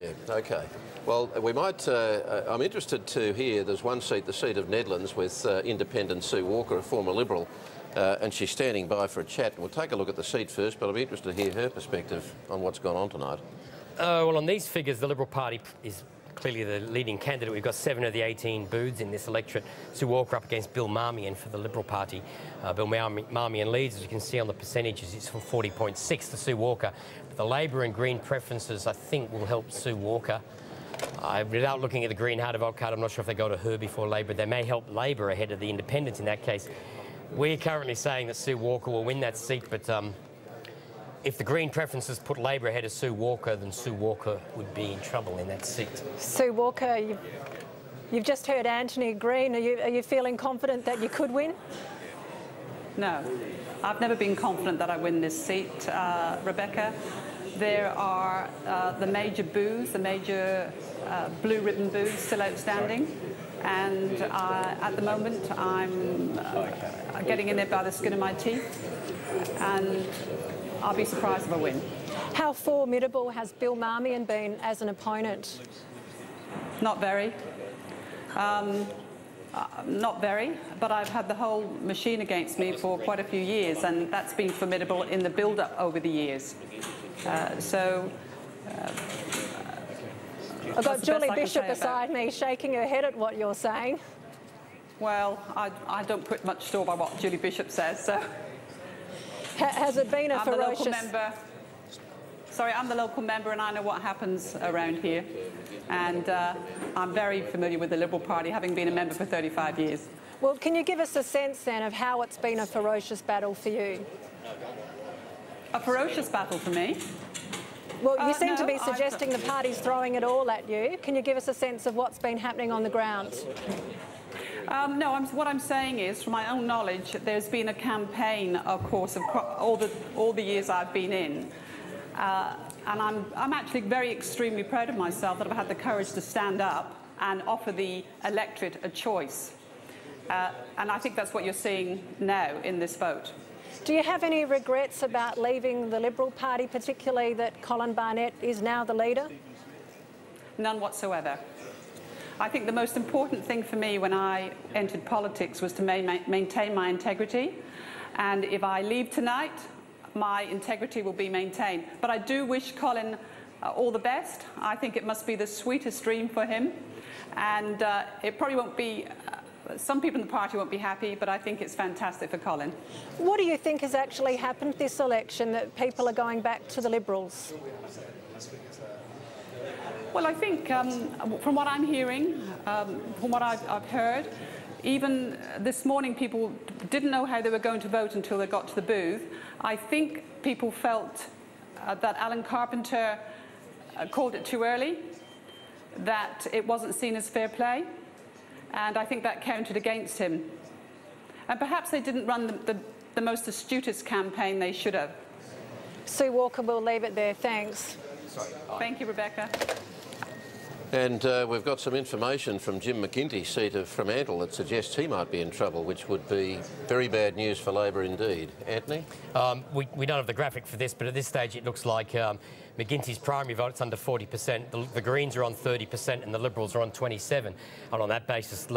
Yeah, okay. Well, we might. I'm interested to hear. There's one seat, the seat of Nedlands, with independent Sue Walker, a former Liberal, and she's standing by for a chat. We'll take a look at the seat first, but I'll be interested to hear her perspective on what's gone on tonight. Well, on these figures, the Liberal Party is clearly the leading candidate. We've got 7 of the 18 booths in this electorate. Sue Walker up against Bill Marmion for the Liberal Party. Bill Marmion leads, as you can see on the percentages. It's from 40.6 to Sue Walker. But the Labor and Green preferences, I think, will help Sue Walker. Without looking at the Green Harder vote card, I'm not sure if they go to her before Labor. They may help Labor ahead of the Independents in that case. We're currently saying that Sue Walker will win that seat, but if the Green preferences put Labor ahead of Sue Walker, then Sue Walker would be in trouble in that seat. Sue Walker, you've just heard Anthony Green. Are you feeling confident that you could win? No, I've never been confident that I win this seat, Rebecca. There are the major booths, the major blue ribbon booths still outstanding. And at the moment, I'm getting in there by the skin of my teeth. And I'll be surprised if I win. How formidable has Bill Marmion been as an opponent? Not very. Not very, but I've had the whole machine against me for quite a few years, and that's been formidable in the build-up over the years. I've got Julie Bishop beside me shaking her head at what you're saying. Well, I don't put much store by what Julie Bishop says, so... Has it been a ferocious... I'm the local member. Sorry, I'm the local member and I know what happens around here. And I'm very familiar with the Liberal Party, having been a member for 35 years. Well, can you give us a sense then of how it's been a ferocious battle for you? A ferocious battle for me? Well, you seem to be suggesting the party's throwing it all at you. Can you give us a sense of what's been happening on the ground? No, what I'm saying is, from my own knowledge, there's been a campaign, of course, of all the years I've been in. And I'm actually extremely proud of myself that I've had the courage to stand up and offer the electorate a choice. And I think that's what you're seeing now in this vote. Do you have any regrets about leaving the Liberal Party, particularly that Colin Barnett is now the leader? None whatsoever. I think the most important thing for me when I entered politics was to maintain my integrity. And if I leave tonight, my integrity will be maintained. But I do wish Colin all the best. I think it must be the sweetest dream for him. And it probably won't be... some people in the party won't be happy, but I think it's fantastic for Colin. What do you think has actually happened this election that people are going back to the Liberals? Well, I think from what I'm hearing, from what I've heard, even this morning people didn't know how they were going to vote until they got to the booth. I think people felt that Alan Carpenter called it too early, that it wasn't seen as fair play, and I think that counted against him. And perhaps they didn't run the most astutest campaign they should have. Sue Walker, we'll leave it there. Thanks. Thank you, Rebecca. And we've got some information from Jim McGinty's seat of Fremantle that suggests he might be in trouble, which would be very bad news for Labor indeed. Anthony? We don't have the graphic for this, but at this stage it looks like McGinty's primary vote, it's under 40%. The Greens are on 30% and the Liberals are on 27%. And on that basis...